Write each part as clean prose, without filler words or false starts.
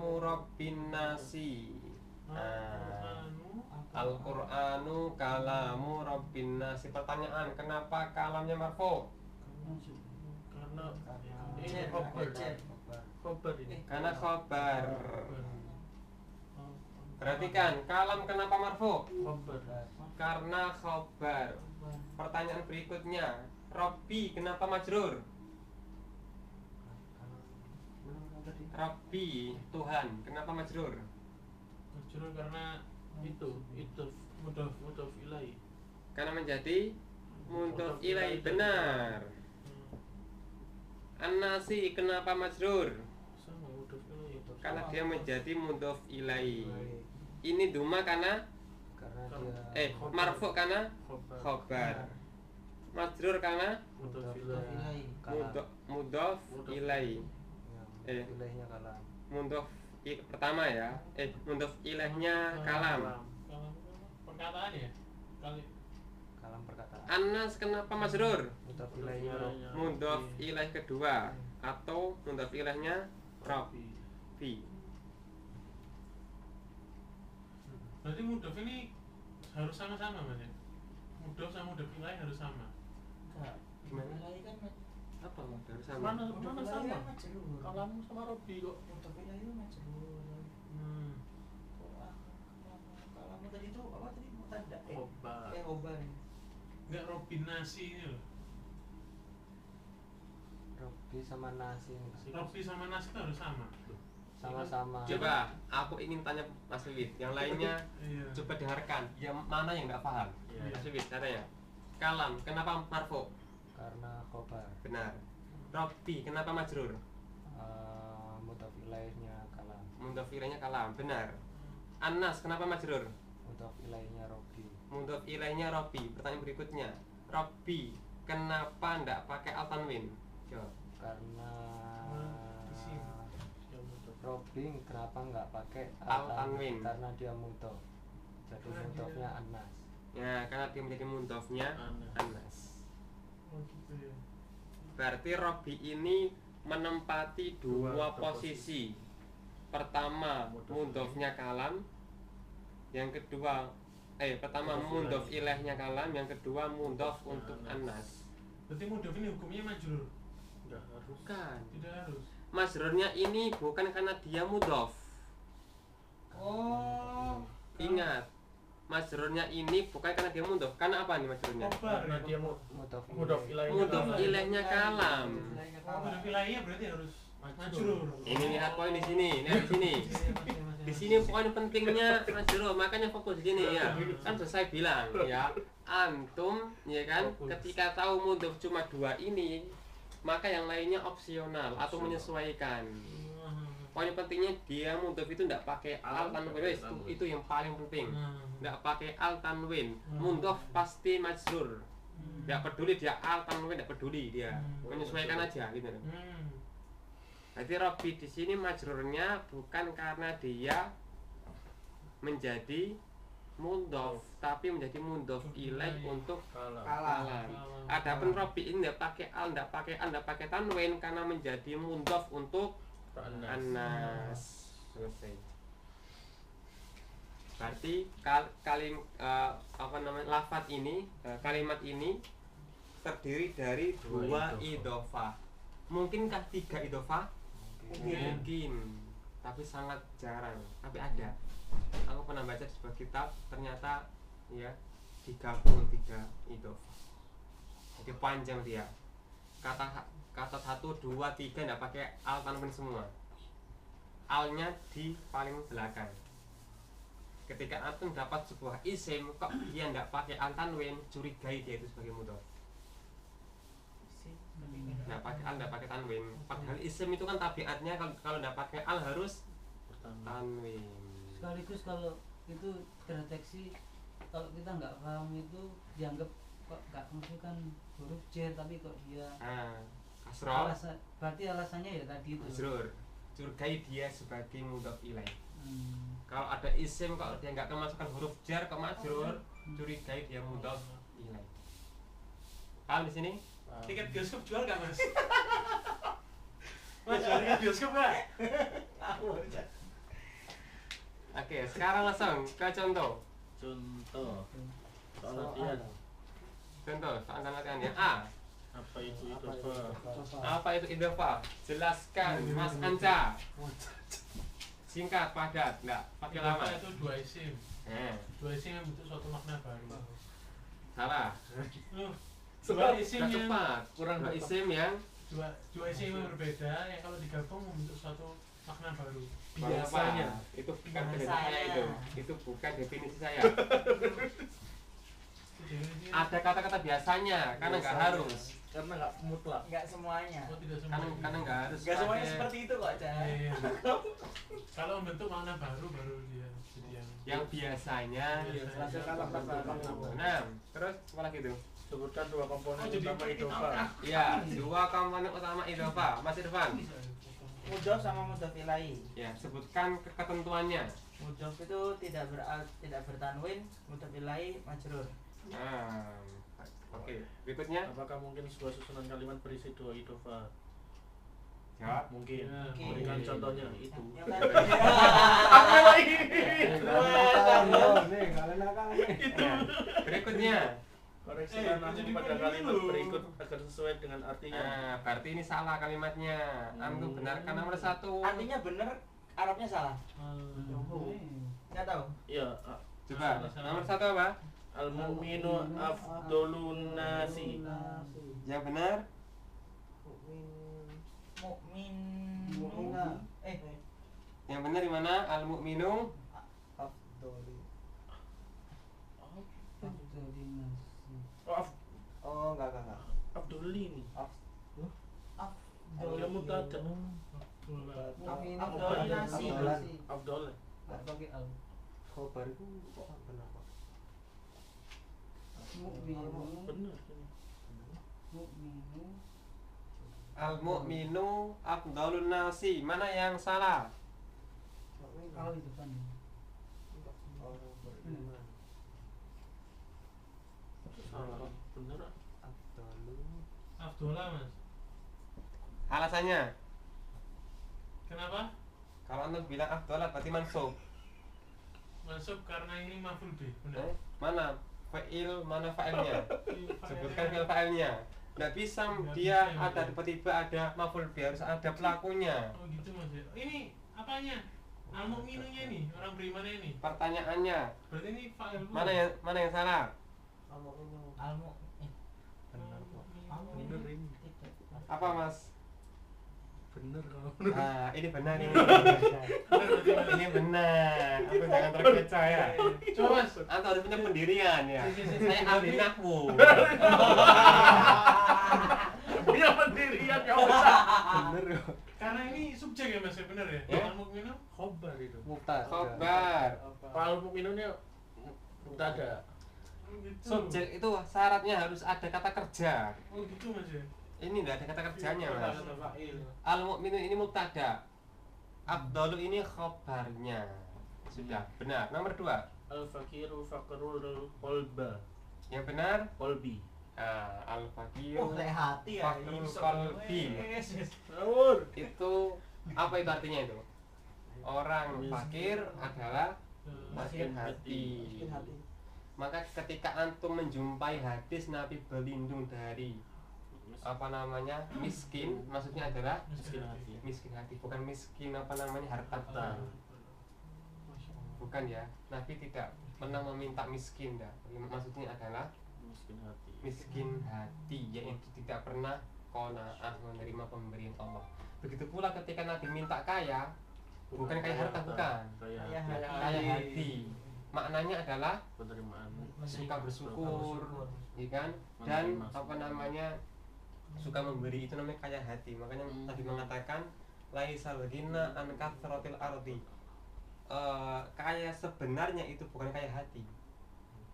kalamu rabbin nasi. Al-Qur'anu kalamu rabbin nasi. Pertanyaan, kenapa kalamnya marfu? Karena ini khobar ini. Karena khobar. Perhatikan, kalam kenapa marfu? Khobar. Karena khobar. Pertanyaan berikutnya, Robbi kenapa majrur? Robbi, Tuhan, kenapa majrur? Majrur karena itu mudhof ilaih. Karena menjadi mudhof ilaih, benar. An-nasi kenapa majrur? Sama mudhof ilaih. Karena dia menjadi mudhof ilaih. Ini duma karena dia marfu karena khobar. Majrur karena Mudhof ilaih. mudhof ilaih. ilahnya kalam. Mudhof pertama ya. Mudhof ilaihnya kalam. Perkataan ya? Kalam perkataan. Anas kenapa majrur? Mudhof ilahnya Mudhof ilaih kedua atau mudhof ilaihnya Rabbi. Berarti mudhof ini harus sama-sama Mas ya? Mudhof sama mudhof ilaih harus sama. Gimana? Ilahi kan Apa harus sama? Mana sama? majrur. Kalamu sama Robbi kok. Mudhof ilahi itu majrur. Kalamu tadi itu apa tadi? Mutada. Khobar. Khobar. Enggak Robbi nasi ini loh. Robbi sama nasi Robbi sama nasi itu harus sama. sama-sama. Coba aku ingin tanya Mas Wiwit, yang lainnya Iya. coba dengarkan. Yang mana yang nggak paham? Iya. Mas Wiwit katanya. Kalam kenapa marfu? Karena khobar. Benar. Robbi kenapa majrur? Mudhof ilahnya kalam. Mudhof ilaihnya kalam, benar. Anas kenapa majrur? Mudhof ilahnya Robbi. Mudhof ilaihnya Robbi. Pertanyaan berikutnya, Robbi kenapa ndak pakai al tanwin? Jawab. Karena Di sini. Ya, mudhof. Robbi kenapa nggak pakai Al tanwin. Karena dia mudhof. Jadi Karena mudhofnya anas. Ya, karena dia menjadi mudhofnya Anas. Oh gitu ya. Berarti Robbi ini menempati dua posisi. Pertama mudhofnya kalam, yang kedua pertama mudhof ilaihnya kalam, yang kedua mudhof untuk Anas. Berarti mudhof ini hukumnya majrur. Enggak harus. Bukan. Tidak harus. Majrurnya ini bukan karena dia mudhof. Oh. Ingat, majrurnya ini bukan karena dia mudhof. Karena apa nih majrurnya? Khobar. Karena dia Mudhof mudhof ilahnya Mudhof kalam. ilaihnya kalam. Mudhof ilahnya berarti harus majrur. Ini lihat poin di sini, lihat di sini. Di sini poin pentingnya majrur, makanya fokus di sini ya. Kan sudah saya bilang ya, antum ya kan ketika tahu mudhof cuma dua ini, maka yang lainnya opsional atau menyesuaikan. Poin pentingnya dia mudhof itu tidak pakai al tanwin, itu yang paling penting. Tidak pakai al tanwin, mudhof pasti majrur. Tidak peduli dia al tanwin, tidak peduli dia, menyesuaikan aja gitu. Jadi Robbi di sini majrurnya bukan karena dia menjadi mudhof, tapi menjadi mudhof ilaih untuk kalam. Adapun Robbi ini tidak pakai al, tidak pakai an, tidak pakai tanwin karena menjadi mudhof untuk Anas. Selesai. Berarti lafaz ini, kalimat ini terdiri dari dua idhofah. Mungkinkah tiga idhofah? Mungkin, tapi sangat jarang. Tapi ada. Aku pernah baca di sebuah kitab, ternyata ya 33 idhofah. Jadi panjang dia. Kata 1, 2, 3 enggak pakai al tanwin semua. Alnya di paling belakang. Ketika antum dapat sebuah isim kok dia enggak pakai al tanwin, curigai dia itu sebagai mudhof. Enggak pakai al, enggak pakai tanwin. Padahal isim itu kan tabiatnya kalau enggak pakai al harus tanwin. Sekaligus kalau itu terdeteksi, kalau kita nggak paham itu dianggap kok nggak masukkan huruf j tapi kok dia Kasroh. berarti alasannya ya tadi itu. Majrur. Curigai dia sebagai mudhof ilaih. Kalau ada isim kok dia nggak kemasukan huruf jar ke majrur, curigai dia mudhof ilaih. Paham di sini? Tiket bioskop jual nggak Mas? Mas jual tiket bioskop nggak? Oke, sekarang langsung ke contoh. Contoh soal latihan. Contoh, soal latihan ya. A. Apa itu idofa? Apa itu idofa? Jelaskan, Mas Anca. Singkat, padat, enggak pakai lama. Idofa itu dua isim. Dua isim yang bentuk suatu makna baru. Salah. Loh, Cepat, dua isim Nggak yang cepat. kurang Dua cepat. isim yang dua isim yang berbeda yang kalau digabung membentuk suatu makna baru. Biasanya. itu bukan definisi saya itu. Itu bukan definisi saya. Definisi- Ada kata-kata biasanya, karena nggak Biasanya. harus. Karena nggak mutlak. Enggak semuanya. Oh, tidak semua. Karena nggak harus. Enggak semuanya pakai seperti itu kok, Cah. Iya. Kalau membentuk makna baru dia jadi yang biasanya. Iya, Hasilkan lafaz. Nah, terus apa lagi tuh? Sebutkan dua komponen Oh, jadi utama kita idofa. Iya, dua komponen utama idofa. Mas Irfan. Mudhof sama mudhof ilahi. Ya, sebutkan ketentuannya. Mudhof itu tidak bertanwin, mudhof ilahi majrur. Nah, oke. Berikutnya. Apakah mungkin sebuah susunan kalimat berisi dua idofa? Jawab. Mungkin. Ya, Berikan mungkin. contohnya itu. Yang kan Nih, kalian nakal nih. Ya. Berikutnya. Koreksikan aku jadi pada begini kalimat loh. berikut agar sesuai dengan artinya. Nah, berarti ini salah kalimatnya. Antum benarkan nomor 1. artinya bener, Arabnya salah. Enggak tahu. Iya. Coba. Salah. Nomor 1 apa? Al mu'minu afdolun nasi. Yang benar. Mukmin. Mukminah. Yang benar di mana? Al mu'minu. Oh, enggak. Afdolin. Afdol. Dia mutada. Afdol nasi. Afdolan. Afdol. Nggak pakai al. Khobar itu kok benar kok. Mukminu. Benar. Mukminu. Al mu'minu afdalun nasi. Mana yang salah? Kalau itu kan. Orang beriman. Salah. Benar. Abdul. Abdullah, Mas. Alasannya? Kenapa? Kalau antum bilang afdalah berarti mansub. Masuk karena ini maf'ul bih, benar. Mana fa'il, mana fa'ilnya? Sebutkan fi'il fa'ilnya. Nggak bisa Nggak dia bisa, ada ya. tiba-tiba ada maf'ul bih, harus ada pelakunya. Oh gitu Mas ya. Ini apanya? Al-mu'minunya nih, orang berimannya ini. Pertanyaannya, Berarti ini fa'il bu. mana yang salah? Almu. Benar kok. Benar ini. Apa Mas? Benar kalau Nah, ini benar ini. Benar berarti, Mas. Ini benar. Aku jangan terpercaya. Coba Mas. Antum harus punya pendirian ya. Saya ahli nahwu. punya pendirian ya usah. Bener kok. Karena ini subjek ya Mas ya, benar ya? Ya. Al-mu'minu Khobar itu. Mubtada. Khobar. Al mu'minunnya mutada. Oh, gitu. Subjek itu syaratnya harus ada kata kerja. Oh gitu Mas ya. Ini enggak ada kata kerjanya, Mas. Kata fa'il. Al mu'minu ini mubtada. Abdalu ini khobarnya. Sudah, benar. Nomor 2. Al fakiru fakrul qalba. Yang benar Qalbi. al fakiru Oh, lek hati ya. fakrul iso. qalbi. Ngawur. Itu apa itu artinya itu? Orang fakir adalah miskin hati. Miskin hati. Maka ketika antum menjumpai hadis Nabi berlindung dari apa namanya miskin, maksudnya adalah Miskin hati. miskin hati, bukan miskin apa namanya harta. Bukan ya, Nabi tidak pernah meminta miskin dah. Maksudnya adalah Miskin hati. miskin hati, yaitu tidak pernah qanaah menerima pemberian Allah. Begitu pula ketika Nabi minta kaya, bukan kaya harta, bukan Kaya Kaya hati. hati. kaya hati. Maknanya adalah Penerimaan. suka bersyukur, ya kan? Dan apa namanya suka memberi, itu namanya kaya hati. Makanya Nabi mengatakan laisal ghina an kathratil ardi. Kaya sebenarnya itu bukan kaya hati.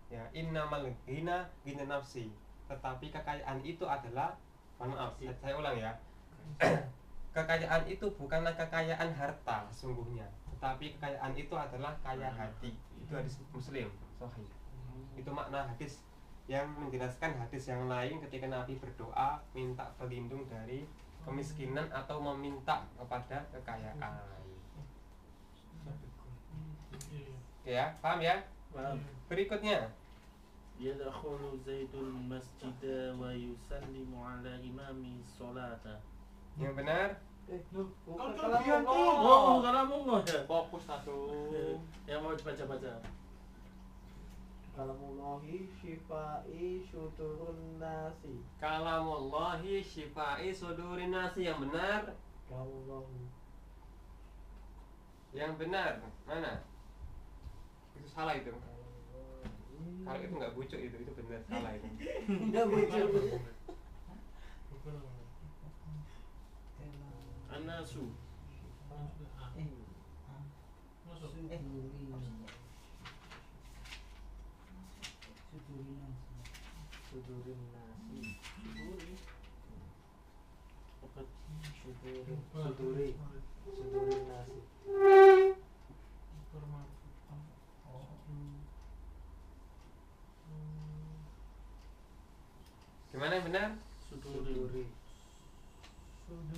Ya, innamal ghina ghina nafsi. Tetapi kekayaan itu adalah, maaf, saya ulang ya. Kekayaan itu bukanlah kekayaan harta sesungguhnya, tetapi kekayaan itu adalah kaya hati. Itu hadis Muslim sahih. Itu makna hadis yang menjelaskan hadis yang lain ketika Nabi berdoa minta pelindung dari kemiskinan atau meminta kepada kekayaan. Ya, paham ya? Paham. Berikutnya. Yadkhulu Zaidul masjida wa yusallimu ala imami sholata. Yang benar? Bukan kelebihan tuh. Oh, kalamullah ya. Fokus satu. Yang mau dibaca-baca. Kalamullahi syifai syuturun nasi. Kalamullahi syifai sudurin nasi. Yang benar? Kalamullahi. Yang benar mana? Itu salah itu. Kalau itu nggak bucuk itu benar salah itu. Enggak muncul. Anasu. Masuk. Syuturin nasi. Obat. Syuturin nasi. Gimana yang benar? Suduri.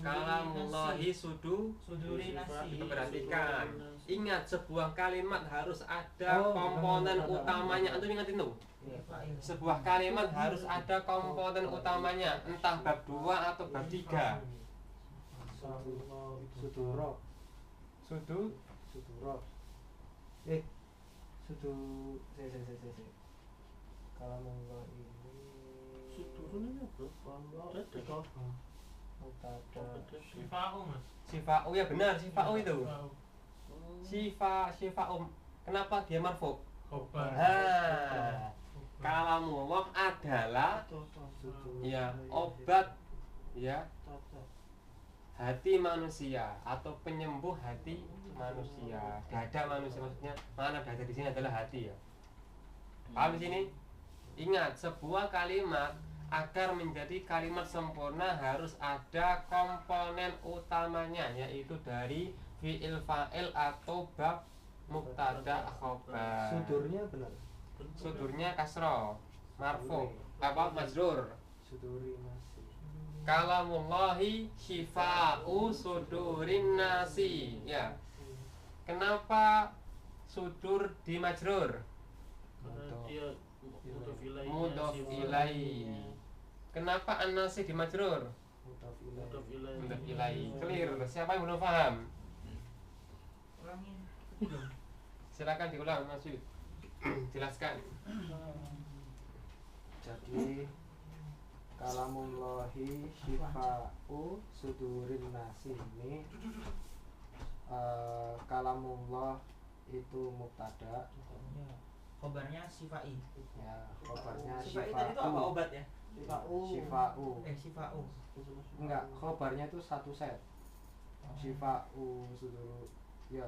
Kalamullahi Suduri nasi. Perhatikan. Ingat sebuah kalimat harus ada komponen utamanya. Antum ingat itu? Sebuah kalimat harus ada komponen utamanya, entah bab 2 atau bab 3. Suduro. Sudu Suduro. Sudu. Kalamullah ini. Sudurun ini apa? Dada. Mutada. Sifa'u mas. sifa'u ya benar, sifa'u itu. Sifa'u. Kenapa dia marfu? Khobar. Nah, kalamullah adalah ya obat ya hati manusia atau penyembuh hati manusia. Dada manusia maksudnya mana dada di sini adalah hati ya. Paham di sini? Ingat, sebuah kalimat agar menjadi kalimat sempurna harus ada komponen utamanya, yaitu dari fi'il fa'il atau bab mubtada khobar. Sudurnya benar. Sudurnya kasro, marfu, apa majrur. Suduri nasi. Kalamullahi syifa'u sudurin nasi. Ya. Kenapa sudur di majrur? Karena dia Mudhof ilaihi. Kenapa an-nasi di majrur? Mudhof Mudhof ilaih. Mudhof ilaihi. Clear. Siapa yang belum paham? Ulangin. Silakan diulang Mas Yud. Jelaskan. Jadi kalamullahi syifa'u sudurin nasi ini kalamullah itu mubtada Ya. Khobarnya sifai. ya khobarnya Sifai tadi itu apa syifa'u obat ya? syifa'u Sifa'u. enggak khobarnya itu satu set syifa'u suduru ya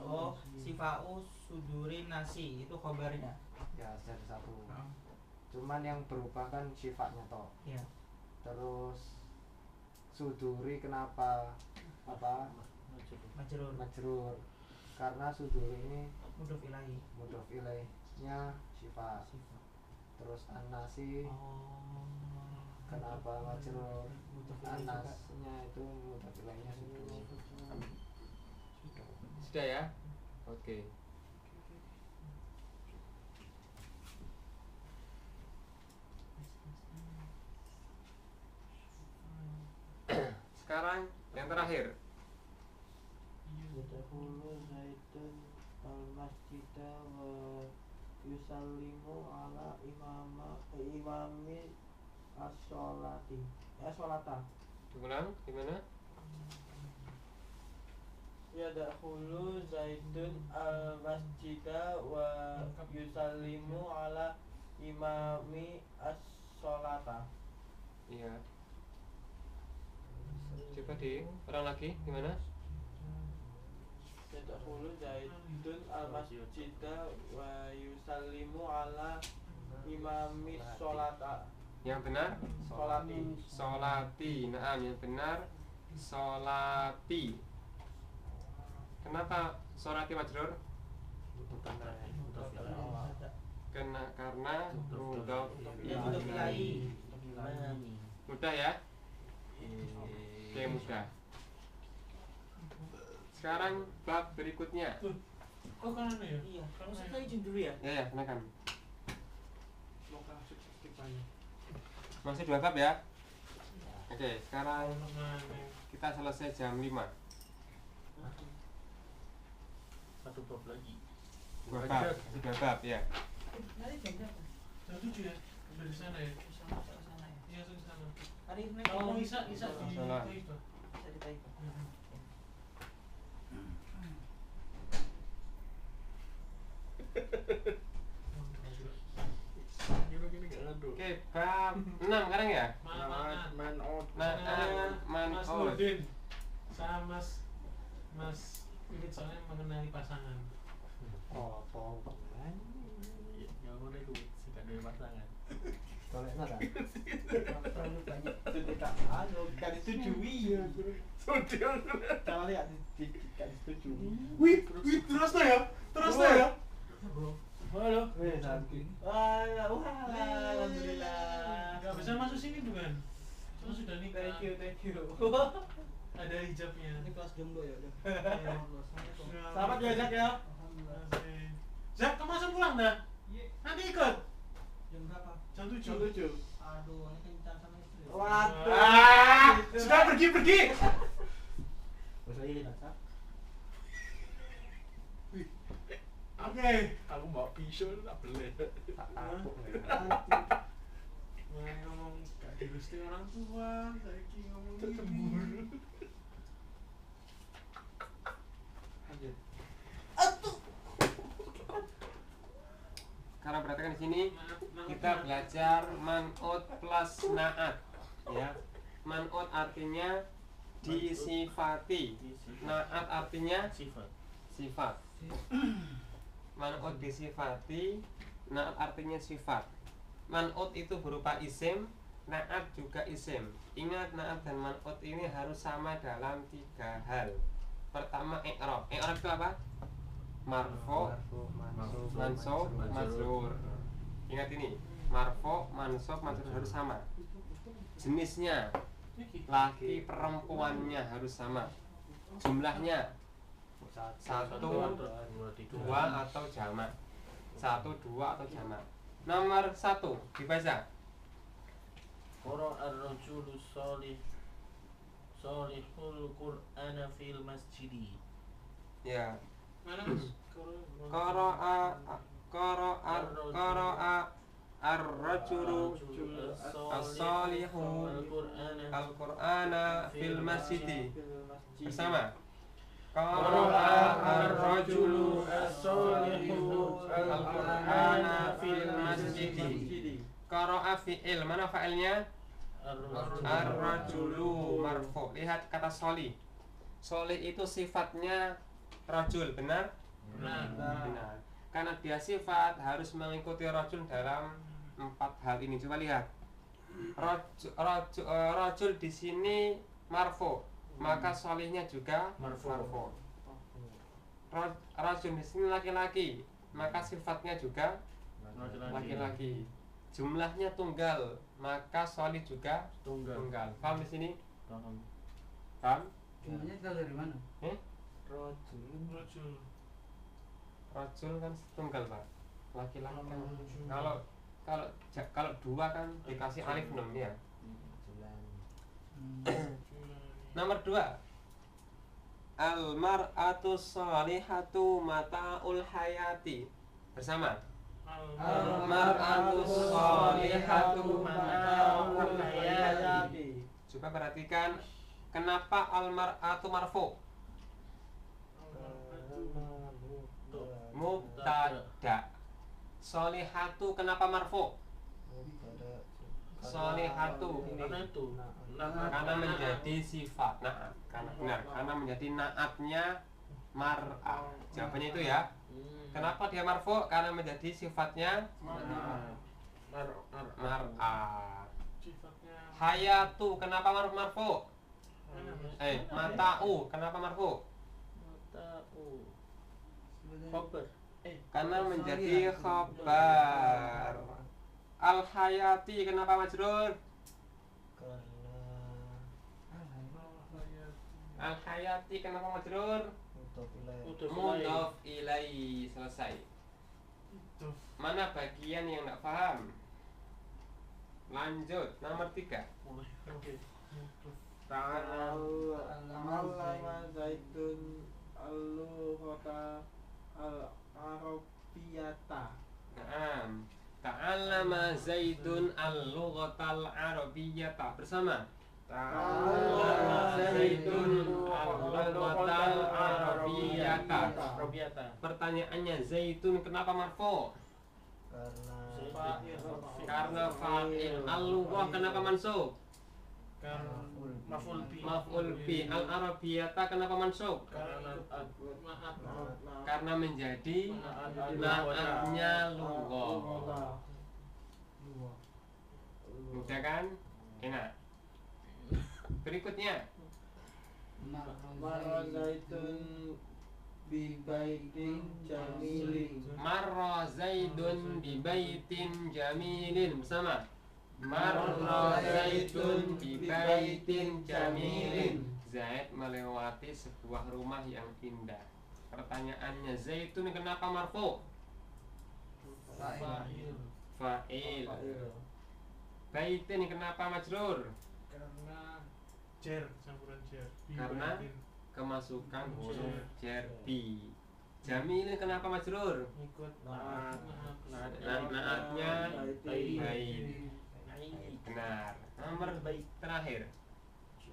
Oh, sifa'u suduri nasi itu khobarnya. ya set satu cuman yang berubah kan sifatnya toh Ya. terus suduri kenapa apa Majrur. majrur karena suduri ini Mudhof ilahi. mudhof ilaihnya sifat terus an-nasi Oh. kenapa majrur Mudhof ilahi juga. anasnya itu mudhof ilaihnya suduri Sudah ya? Oke. Sekarang yang terakhir. yadkhulu zaidun al-masjida wa yusallimu ala imami as-sholati sholata Diulang gimana? Yadkhulu Zaidun al-masjida wa yusallimu ala imami as-sholata. Iya. Coba diulang lagi gimana? Yadkhulu Zaidun al-masjida wa yusallimu ala imami sholata. Yang benar? Sholati. Solati. Nah, yang benar solati. Kenapa solati majrur? Karena mudhof Mudhof ilahi. Mudah ya? Oke, mudah. Sekarang bab berikutnya. Oh kanan ya? Iya, Kanan maksud ya? saya izin dulu ya. Ya, silakan. Lokal sukses banyak. Masih 2 bab ya. Oke, sekarang Nah, kita selesai jam 5. Satu bab lagi. 2 bab, 2 bab ya. Nanti jam berapa? jam 7 ya? Udah di sana ya? Bisa masuk ke sana ya. Iya, di sana. Hari ini Kalau mau Isa di Salah. Taifah. bisa di Taifah. Gini gak ngadu. Oke, bab 6 sekarang ya. Mana? Man out. Mas Nurdin sama Mas ini soalnya mengenali pasangan. Oh, Iya, yang mana itu suka dari pasangan. Kalau nggak Terlalu banyak. Itu tidak kan disetujui ya. Kalau lihat tidak disetujui. Wih, terus tuh ya? Terus tuh ya? Halo. Wih, cantik. Wah, alhamdulillah. Gak bisa masuk sini bukan? Cuma sudah nikah. Thank you. Ada hijabnya. Ini kelas jomblo ya udah. Selamat ya, Jack ya. Zak, kamu langsung pulang dah? Nanti ikut? Jam berapa? Jam 7. Aduh, ini kencan sama istri. Waduh. Sudah pergi. Bahasa Inggris. Oke. Aku bawa pisau tak boleh. tak tapuk ya. Mulai ngomong gak direstuin orang tua, saiki ngomong gini. Cemburu. Lanjut. Sekarang perhatikan di sini Maaf, kita belajar man'ut plus na'at ya. Man'ut artinya disifati, na'at artinya Sifat. sifat. Man'ut disifati, na'at artinya sifat. Man'ut itu berupa isim, na'at juga isim. Ingat, na'at dan man'ut ini harus sama dalam 3 hal. Pertama, i'rab. I'rab itu apa? Marfu, mansub, majrur. Ingat ini, marfu, mansub, majrur harus sama. Jenisnya, laki perempuannya harus sama. Jumlahnya 1, 2 atau jamak. 1, 2 atau jamak. Nomor 1 dibaca. Qara ar-rajulu salihul Qur'ana fil masjidi. Ya. Mana Mas? Qara'a ar-rajulu as-salihu al-Qur'ana fil masjidi. Bersama. Qara'a ar-rajulu as-salihu al-Qur'ana fil masjidi. Qara'a fi'il, mana fa'ilnya? Ar-rajulu marfu. Lihat kata solih. Solih itu sifatnya rajul, benar? Benar. Karena dia sifat harus mengikuti rajul dalam 4 hal ini. Coba lihat. Rajul di sini marfu, maka solihnya juga marfu. Rajul di sini laki-laki, maka sifatnya juga laki-laki. Jumlahnya tunggal, maka solih juga tunggal. Paham di sini? Paham? Jumlahnya tinggal dari mana? Rajul. Rajul kan tunggal, Pak. Laki-laki kan. Kalau 2 kan dikasih alif nun ya. Nomor 2. Al-mar'atu shalihatu mata'ul hayati. Bersama. Al-mar'atu shalihatu mata'ul hayati. Coba perhatikan kenapa al-mar'atu marfu? Mubtada. Sholihatu kenapa marfu? Sholihatu karena menjadi sifat na'at. Karena menjadi na'atnya mar'ah. Jawabannya itu ya. Kenapa dia marfu? Karena menjadi sifatnya mar'ah. Hayatu kenapa marfu? Mata'u kenapa marfu? Khabar. Karena menjadi khabar. Al-hayati kenapa majrur? Al-hayati kenapa majrur? Mudhof ilaihi selesai. Tuh. Mana bagian yang nggak paham? Lanjut nomor 3. Mulai. Oke. Allama Zaidun al-lughata al-arabiyata. Naam. Ta'allama Zaidun al-lughatal arabiyyata bersama. Ta'allama Zaidun al-lughatal arabiyyata. Robiata. Pertanyaannya, Zaidun kenapa marfu? Karena fa'il. Al-lughah kenapa mansub? Karena maf'ul bi. Maf'ul bi. Al-arabiyyata kenapa mansub? Karena Karena menjadi naatnya lughah. Mudah kan? Enak. Berikutnya, Marra Zaidun bi baitin jamilin. marra Zaidun bi baitin jamilin bersama. Marra Zaidun bi baitin jamilin. Zaid melewati sebuah rumah yang indah. Pertanyaannya, Zaidun kenapa marfu? Fa'il. Baitin kenapa majrur? karena jer campuran jer. Bi Karena baitin. Kemasukan huruf jar bi. Jamilin kenapa majrur? Ikut Naat. Naatnya Bait. bait. Benar. Nomor terakhir.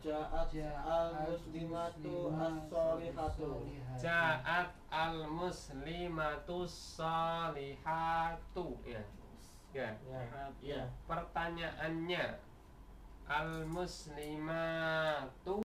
Ja'at al-muslimatu as-solihatu. Ja'at al-muslimatu salihatu. Ya. Ya. Ya. Pertanyaannya, al-muslimatu